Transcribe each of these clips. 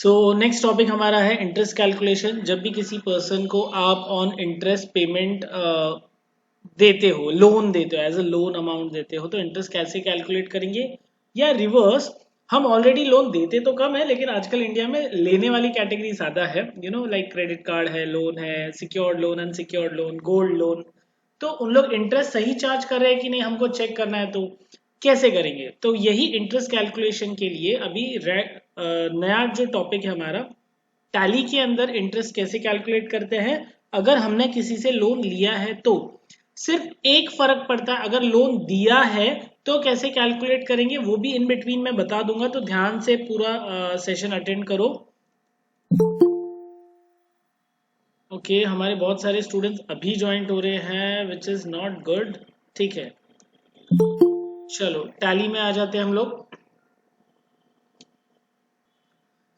So next topic हमारा है interest calculation. जब भी किसी पर्सन को आप ऑन इंटरेस्ट पेमेंट देते हो, लोन देते हो, एज अ लोन अमाउंट देते हो, तो इंटरेस्ट कैसे कैलकुलेट करेंगे, या रिवर्स, हम ऑलरेडी लोन देते तो कम है लेकिन आजकल इंडिया में लेने वाली कैटेगरी ज्यादा है, लाइक क्रेडिट कार्ड है, लोन है, secured loan, unsecured loan, gold loan. तो उन लोग इंटरेस्ट सही चार्ज कर रहे हैं कि नहीं, हमको चेक करना है, तो कैसे करेंगे? तो यही इंटरेस्ट कैलकुलेशन के लिए अभी नया जो टॉपिक है हमारा, टैली के अंदर इंटरेस्ट कैसे कैलकुलेट करते हैं। अगर हमने किसी से लोन लिया है तो सिर्फ एक फर्क पड़ता है, अगर लोन दिया है तो कैसे कैलकुलेट करेंगे वो भी इन बिटवीन में बता दूंगा, तो ध्यान से पूरा सेशन अटेंड करो। ओके, हमारे बहुत सारे स्टूडेंट्स अभी ज्वाइंट हो रहे हैं, विच इज नॉट गुड। ठीक है, चलो टैली में आ जाते हैं हम लोग।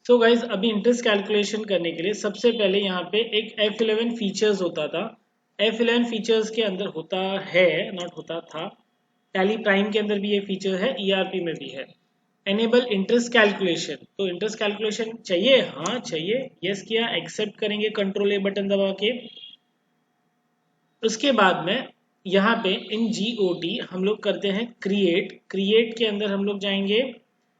सो गाइज, अभी इंटरेस्ट कैलकुलेशन करने के लिए सबसे पहले यहाँ पे एक F11 फीचर्स होता था। F11 फीचर्स के अंदर होता है, नॉट होता था, टैली प्राइम के अंदर भी ये फीचर है, ERP में भी है, एनेबल इंटरेस्ट कैलकुलेशन। तो इंटरेस्ट कैलकुलेशन चाहिए, हाँ चाहिए, यस किया, एक्सेप्ट करेंगे कंट्रोल ए बटन दबा के। उसके बाद में यहाँ पे इन GOT हम लोग करते हैं क्रिएट। क्रिएट के अंदर हम लोग जाएंगे,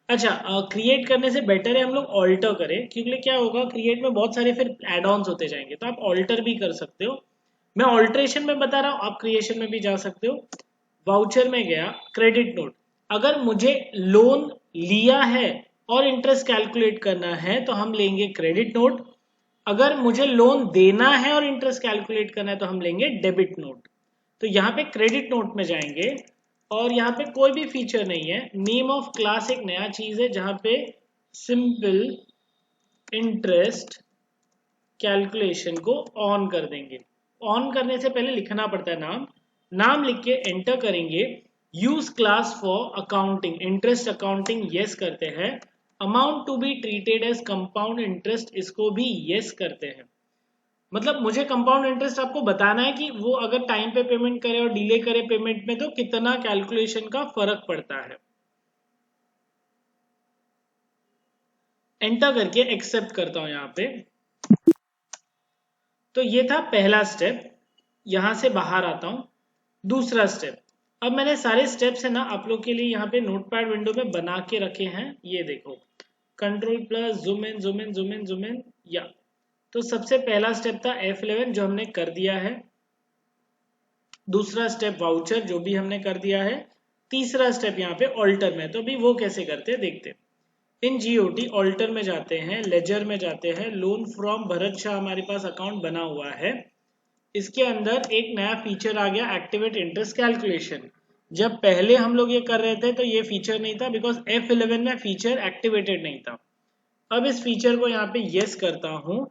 अच्छा क्रिएट करने से बेटर है हम लोग ऑल्टर करें, क्योंकि क्या होगा, क्रिएट में बहुत सारे फिर एड ऑन्स होते जाएंगे, तो आप ऑल्टर भी कर सकते हो। मैं ऑल्ट्रेशन में बता रहा हूँ, आप क्रिएशन में भी जा सकते हो। वाउचर में गया, क्रेडिट नोट। अगर मुझे लोन लिया है और इंटरेस्ट कैलकुलेट करना है तो हम लेंगे क्रेडिट नोट। अगर मुझे लोन देना है और इंटरेस्ट कैलकुलेट करना है तो हम लेंगे डेबिट नोट। तो यहाँ पे क्रेडिट नोट में जाएंगे और यहाँ पे कोई भी फीचर नहीं है, नेम ऑफ क्लास एक नया चीज है जहां पे सिंपल इंटरेस्ट कैलकुलेशन को ऑन कर देंगे। ऑन करने से पहले लिखना पड़ता है नाम, नाम लिख के एंटर करेंगे। Use class for accounting, interest accounting yes करते हैं। Amount to be treated as compound interest, इसको भी यस करते हैं। मतलब मुझे कंपाउंड इंटरेस्ट आपको बताना है कि वो अगर टाइम पे पेमेंट करे और डिले करे पेमेंट में तो कितना कैलकुलेशन का फर्क पड़ता है। एंटर करके एक्सेप्ट करता हूं यहाँ पे। तो ये था पहला स्टेप, यहां से बाहर आता हूं। दूसरा स्टेप, अब मैंने सारे स्टेप्स है ना आप लोग के लिए यहाँ पे नोटपैड विंडो में बना के रखे हैं, ये देखो, control plus zoom in zoom in zoom in zoom in, या तो सबसे पहला स्टेप था F11 जो हमने कर दिया है। दूसरा स्टेप वाउचर जो भी हमने कर दिया है। तीसरा स्टेप यहाँ पे ऑल्टर में, तो अभी वो कैसे करते हैं देखते हैं। इन GOT ऑल्टर में जाते हैं, लेजर में जाते हैं, लोन फ्रॉम भरत शाह हमारे पास अकाउंट बना हुआ है। इसके अंदर एक नया फीचर आ गया, एक्टिवेट इंटरेस्ट कैलकुलेशन। जब पहले हम लोग ये कर रहे थे तो ये फीचर नहीं था, बिकॉज F11 में फीचर एक्टिवेटेड नहीं था। अब इस फीचर को यहाँ पे यस करता हूं।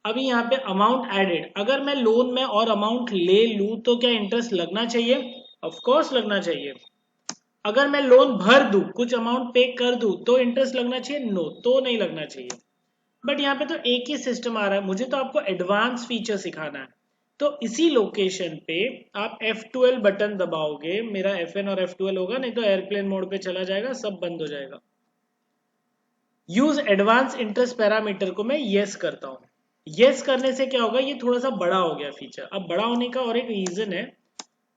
अभी यहाँ पे अमाउंट एडेड, अगर मैं लोन में और अमाउंट ले लूं तो क्या इंटरेस्ट लगना चाहिए? ऑफ कोर्स लगना चाहिए। अगर मैं लोन भर दूं, कुछ अमाउंट पे कर दूं, तो इंटरेस्ट लगना चाहिए? नो, तो नहीं लगना चाहिए। बट यहाँ पे तो एक ही सिस्टम आ रहा है, मुझे तो आपको एडवांस फीचर सिखाना है। तो इसी लोकेशन पे आप F12 बटन दबाओगे, मेरा FN और F12 होगा, नहीं तो एयरप्लेन मोड पे चला जाएगा, सब बंद हो जाएगा। यूज एडवांस इंटरेस्ट पैरामीटर को मैं यस करता हूँ। यस करने से क्या होगा, ये थोड़ा सा बड़ा हो गया फीचर। अब बड़ा होने का और एक रीजन है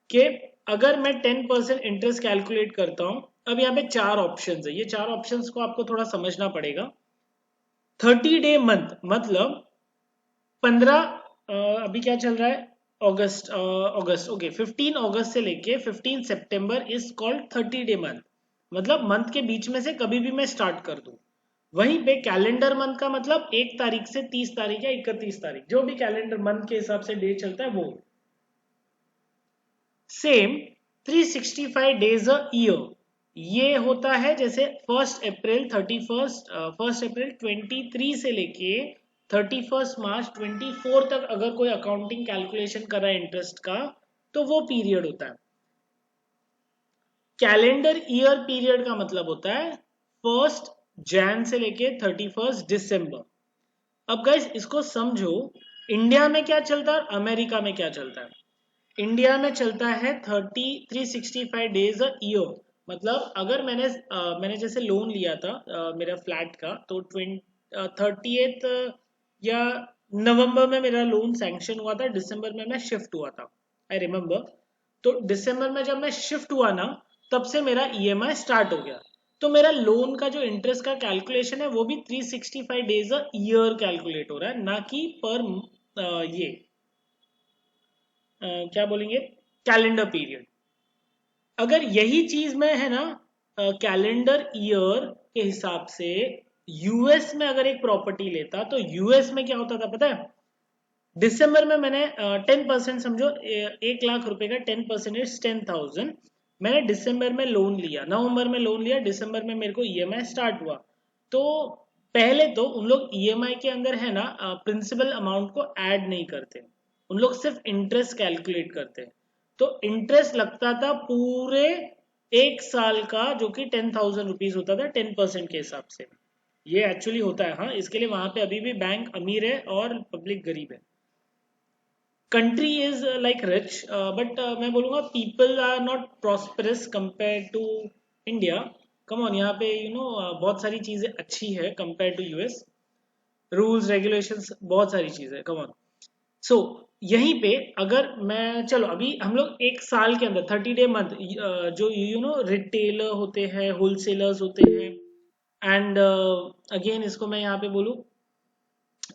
कि अगर मैं 10% इंटरेस्ट कैलकुलेट करता हूं, अब यहाँ पे 4 ऑप्शंस है, ये 4 ऑप्शंस को आपको थोड़ा समझना पड़ेगा। 30 डे मंथ मतलब 15, अभी क्या चल रहा है, अगस्त, अगस्त ओके, 15 अगस्त से लेके 15 सितंबर इज कॉल्ड 30 डे मंथ। मतलब मंथ के बीच में से कभी भी मैं स्टार्ट कर दूं। वहीं पे कैलेंडर मंथ का मतलब 1 तारीख से 30 तारीख या 31 तारीख, जो भी कैलेंडर मंथ के हिसाब से डे चलता है वो। सेम 365 डेज अ ईयर, ये होता है जैसे 1 अप्रैल 23 से लेके 31 मार्च 24 तक अगर कोई अकाउंटिंग कैलकुलेशन कर रहा है इंटरेस्ट का, तो वो पीरियड होता है। कैलेंडर ईयर पीरियड का मतलब होता है 1 जैन से लेके 31 दिसंबर। अब गाइस इसको समझो, इंडिया में क्या चलता है और अमेरिका में क्या चलता है। इंडिया में चलता है 365 डेज अ ईयर। मतलब अगर मैंने जैसे लोन लिया था मेरा फ्लैट का, तो 30th या नवंबर में मेरा लोन सैंक्शन हुआ था, दिसंबर में मैं शिफ्ट हुआ था, आई रिमेम्बर। तो दिसंबर में जब मैं शिफ्ट हुआ ना, तब से मेरा ईएमआई स्टार्ट हो गया। तो मेरा लोन का जो इंटरेस्ट का कैलकुलेशन है वो भी 365 डेज अ ईयर कैलकुलेट हो रहा है, ना कि पर ये क्या बोलेंगे, कैलेंडर पीरियड। अगर यही चीज में है ना कैलेंडर ईयर के हिसाब से यूएस में अगर एक प्रॉपर्टी लेता, तो यूएस में क्या होता था पता है? दिसंबर में मैंने 10% समझो, 1 लाख रुपए का 10% इज 10,000। मैंने दिसंबर में लोन लिया, नवंबर में लोन लिया, दिसंबर में मेरे को ईएमआई स्टार्ट हुआ। तो पहले तो उन लोग ईएमआई के अंदर है ना प्रिंसिपल अमाउंट को ऐड नहीं करते, उन लोग सिर्फ इंटरेस्ट कैलकुलेट करते हैं। तो इंटरेस्ट लगता था पूरे 1 साल का, जो कि 10,000 रुपीज होता था 10% के हिसाब से। ये एक्चुअली होता है, हाँ, इसके लिए वहां पे अभी भी बैंक अमीर है और पब्लिक गरीब है। Country is like rich, but मैं बोलूंगा people are not prosperous compare to India. Come on, यहाँ पे बहुत सारी चीजें अच्छी है compare to US, rules regulations बहुत सारी चीजें, कम ऑन। सो यहीं पे अगर मैं, चलो अभी हम लोग 1 साल के अंदर 30 डे मंथ, जो रिटेलर होते हैं, होलसेलर्स होते हैं, एंड अगेन इसको मैं यहाँ पे बोलूँ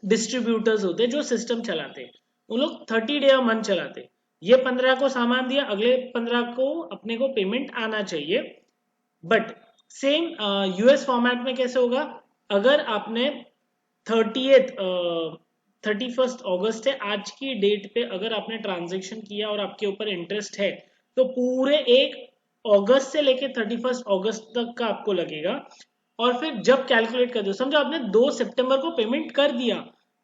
डिस्ट्रीब्यूटर्स होते हैं जो सिस्टम चलाते हैं, उन लोग 30 डे मंथ चलाते हैं। ये 15 को सामान दिया, अगले 15 को अपने को पेमेंट आना चाहिए। बट सेम यूएस फॉर्मेट में कैसे होगा? अगर आपने 31 अगस्त है आज की डेट पे, अगर आपने ट्रांजेक्शन किया और आपके ऊपर इंटरेस्ट है, तो पूरे 1 अगस्त से लेके 31 अगस्त तक का आपको लगेगा। और फिर जब कैलकुलेट कर दो, समझो आपने 2 सितंबर को पेमेंट कर दिया,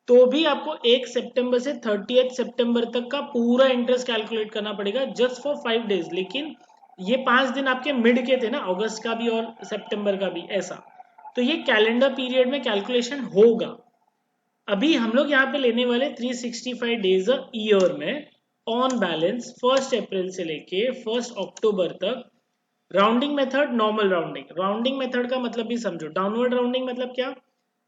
तो भी आपको 1 सितंबर से 30 सितंबर तक का पूरा इंटरेस्ट कैलकुलेट करना पड़ेगा, जस्ट फॉर 5 डेज। लेकिन ये 5 दिन आपके मिड के थे ना, अगस्त का भी और सितंबर का भी, ऐसा। तो ये कैलेंडर पीरियड में कैलकुलेशन होगा। अभी हम लोग यहाँ पे लेने वाले 365 डेज अ ईयर में, ऑन बैलेंस 1 अप्रैल से लेके 1 अक्टूबर तक। Rounding method, normal rounding. Rounding method का मतलब भी समझो, डाउनवर्ड राउंडिंग मतलब क्या?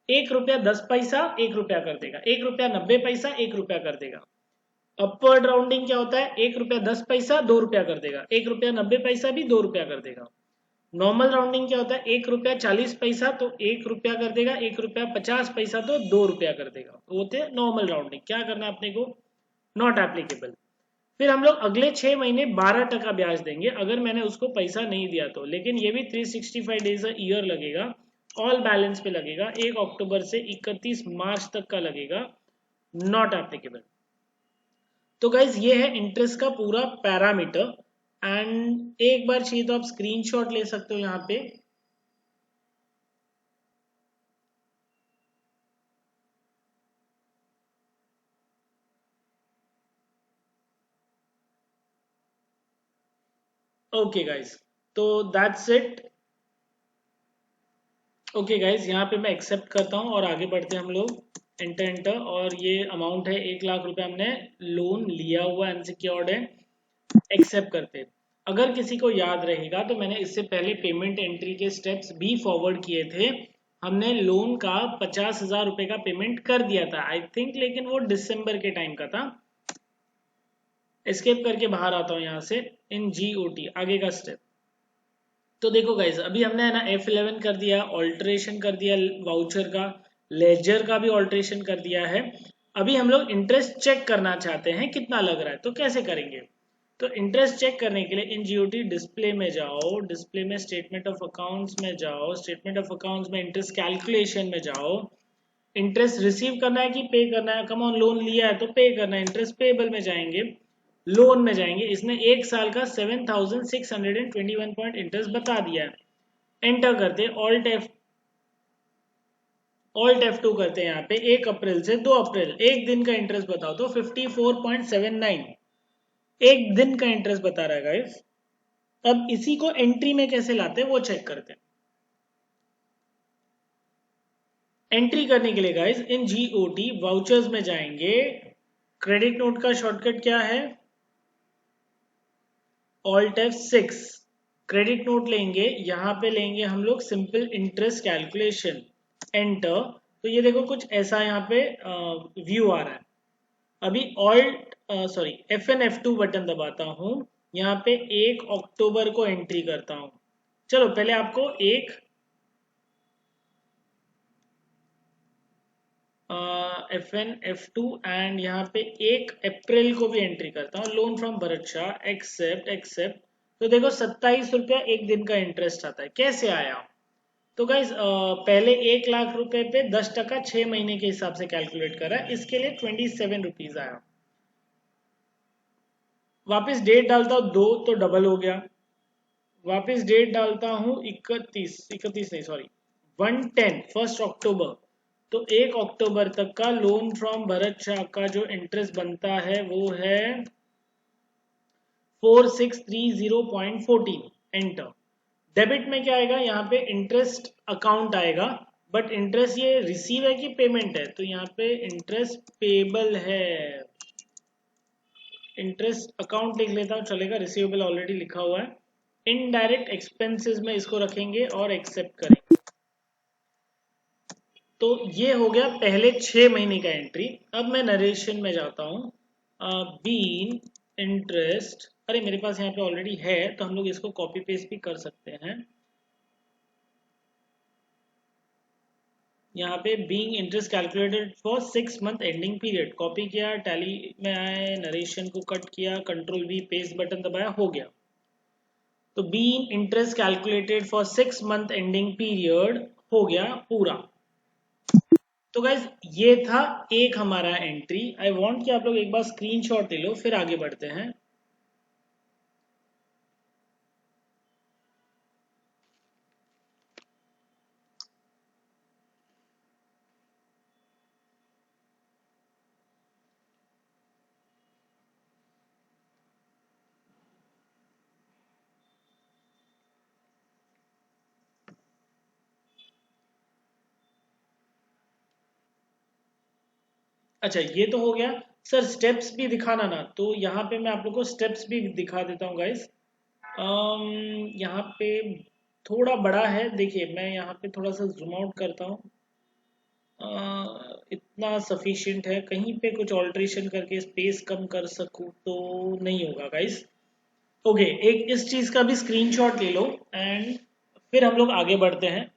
1 रुपया 10 पैसा 1 रुपया कर देगा, 1 रुपया 90 पैसा 1 रुपया कर देगा। अपवर्ड राउंडिंग क्या होता है? 1 रुपया 10 पैसा 2 रुपया कर देगा, 1 रुपया 90 पैसा भी 2 रुपया कर देगा। नॉर्मल राउंडिंग क्या होता है? 1 रुपया 40 पैसा तो 1 रुपया कर देगा, 1 रुपया 50 पैसा तो 2 रुपया कर देगा। तो होते हैं नॉर्मल राउंडिंग। क्या करना है अपने को? Not applicable. फिर हम लोग अगले 6 महीने 12% ब्याज देंगे अगर मैंने उसको पैसा नहीं दिया तो, लेकिन ये भी 365 डेज अ ईयर लगेगा, ऑल बैलेंस पे लगेगा, 1 अक्टूबर से 31 मार्च तक का लगेगा, नॉट एप्लीकेबल। तो गाइज ये है इंटरेस्ट का पूरा पैरामीटर। एंड एक बार चाहिए तो आप स्क्रीनशॉट ले सकते हो यहाँ पे। ओके गाइज, तो दैट्स इट। ओके गाइज, यहाँ पे मैं एक्सेप्ट करता हूँ और आगे बढ़ते हैं हम लोग। एंटर एंटर, और ये अमाउंट है 1 लाख रुपए, हमने लोन लिया हुआ, अनसिक्योर्ड है। एक्सेप्ट करते हैं। अगर किसी को याद रहेगा तो मैंने इससे पहले पेमेंट एंट्री के स्टेप्स भी फॉरवर्ड किए थे। हमने लोन का 50,000 रुपए का पेमेंट कर दिया था आई थिंक, लेकिन वो दिसंबर के टाइम का था। एस्केप करके बाहर आता हूँ यहाँ से। इन जीओटी आगे का स्टेप। तो देखो गाइज, अभी हमने है ना F11 कर दिया, ऑल्टरेशन कर दिया वाउचर का, लेजर का भी ऑल्टरेशन कर दिया है। अभी हम लोग इंटरेस्ट चेक करना चाहते हैं कितना लग रहा है, तो कैसे करेंगे? तो इंटरेस्ट चेक करने के लिए इन जीओटी डिस्प्ले में जाओ, डिस्प्ले में स्टेटमेंट ऑफ अकाउंट्स में जाओ, स्टेटमेंट ऑफ अकाउंट्स में इंटरेस्ट कैलकुलेशन में जाओ। इंटरेस्ट रिसीव करना है कि पे करना है? कम ऑन, लोन लिया है तो पे करना है, इंटरेस्ट पेबल में जाएंगे, लोन में जाएंगे। इसने 1 साल का 7,621 पॉइंट इंटरेस्ट बता दिया है। एंटर करते, ऑल्ट F2 करते हैं यहाँ पे। 1 अप्रैल से 2 अप्रैल, एक दिन का इंटरेस्ट बताओ तो 54.79, एक दिन का इंटरेस्ट बता रहा है गाइस। अब इसी को एंट्री में कैसे लाते हैं वो चेक करते हैं। एंट्री करने के लिए गाइस इन जीओटी वाउचर्स में जाएंगे। क्रेडिट नोट का शॉर्टकट क्या है? Alt F6। क्रेडिट नोट लेंगे, यहां पे लेंगे हम लोग सिंपल इंटरेस्ट कैलकुलेशन। एंटर। तो ये देखो कुछ ऐसा यहाँ पे व्यू आ रहा है। अभी ऑल्ट सॉरी F2 बटन दबाता हूँ, यहाँ पे 1 अक्टूबर को एंट्री करता हूँ। चलो पहले आपको F2 एंड यहाँ पे 1 अप्रैल को भी एंट्री करता हूँ। Loan from Bharat Shah, except except. तो देखो 27 रुपया एक दिन का इंटरेस्ट आता है। कैसे आया? तो गाइज पहले 1 लाख रुपए पे 10% 6 महीने के हिसाब से कैलकुलेट करा, इसके लिए 27 रुपीज आया। वापस डेट डालता हूँ 2 तो डबल हो गया। वापस डेट डालता हूँ 31 नहीं सॉरी 1 अक्टूबर। तो 1 अक्टूबर तक का लोन फ्रॉम भरत शाह का जो इंटरेस्ट बनता है वो है 4630.14। एंटर। डेबिट में क्या आएगा? यहाँ पे इंटरेस्ट अकाउंट आएगा, बट इंटरेस्ट ये रिसीव है कि पेमेंट है? तो यहाँ पे इंटरेस्ट पेबल है। इंटरेस्ट अकाउंट लिख लेता हूँ, चलेगा। रिसीवेबल ऑलरेडी लिखा हुआ है। इनडायरेक्ट एक्सपेंसेस में इसको रखेंगे और एक्सेप्ट करेंगे। तो ये हो गया पहले 6 महीने का एंट्री। अब मैं नरेशन में जाता हूँ। बीन इंटरेस्ट, अरे मेरे पास यहाँ पे ऑलरेडी है तो हम लोग इसको कॉपी पेस्ट भी कर सकते हैं। यहाँ पे being interest calculated for 6 month ending period, copy किया, टैली में आए, नरेशन को कट किया, कंट्रोल V पेस्ट बटन दबाया, हो गया। तो being interest calculated for 6 month ending period हो गया पूरा। तो गाइज ये था एक हमारा एंट्री। आई वांट कि आप लोग एक बार स्क्रीनशॉट ले लो, फिर आगे बढ़ते हैं। अच्छा ये तो हो गया सर, स्टेप्स भी दिखाना ना। तो यहाँ पे मैं आप लोग को स्टेप्स भी दिखा देता हूँ गाइस। यहाँ पे थोड़ा बड़ा है, देखिए मैं यहाँ पे थोड़ा सा जूम आउट करता हूँ। इतना सफिशिएंट है, कहीं पे कुछ ऑल्ट्रेशन करके स्पेस कम कर सकूँ तो नहीं होगा गाइस। ओके, एक इस चीज का भी स्क्रीनशॉट ले लो एंड फिर हम लोग आगे बढ़ते हैं।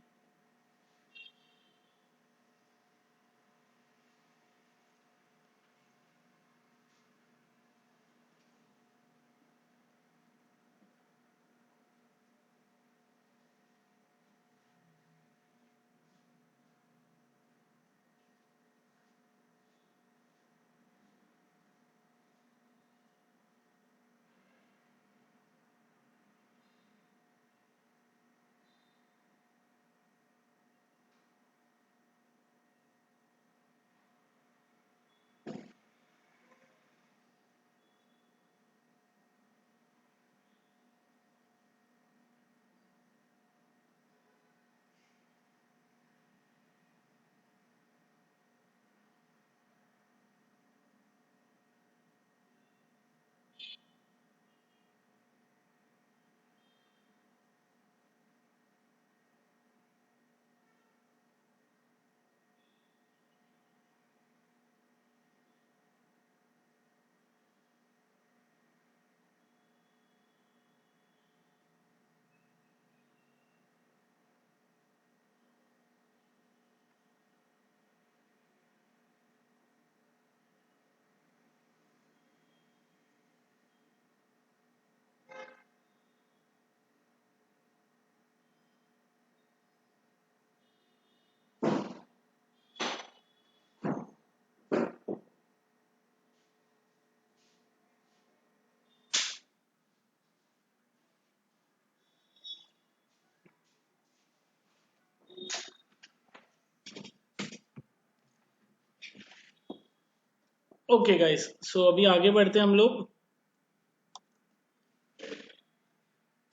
ओके गाइस, सो अभी आगे बढ़ते हैं हम लोग।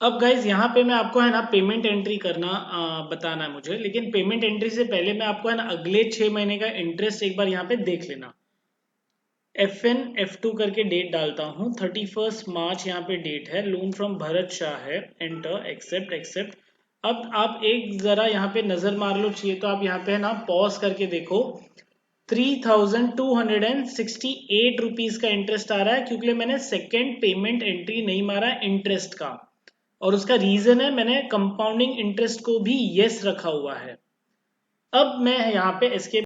अब गाइज यहाँ पे मैं आपको है ना पेमेंट एंट्री करना बताना है मुझे, लेकिन पेमेंट एंट्री से पहले मैं आपको है ना अगले 6 महीने का इंटरेस्ट एक बार यहाँ पे देख लेना। F2 करके डेट डालता हूँ, 31 मार्च यहाँ पे डेट है, लोन फ्रॉम भरत शाह है, एंटर एक्सेप्ट एक्सेप्ट। अब आप एक जरा यहाँ पे नजर मार लो, चाहिए तो आप यहाँ पे ना पॉज करके देखो, 3268 रुपीज का इंटरेस्ट आ रहा है, क्योंकि मैंने सेकेंड पेमेंट एंट्री नहीं मारा इंटरेस्ट का, और उसका रीजन है मैंने कंपाउंडिंग इंटरेस्ट को भी यस रखा हुआ है। अब मैं यहाँ पे एस्केप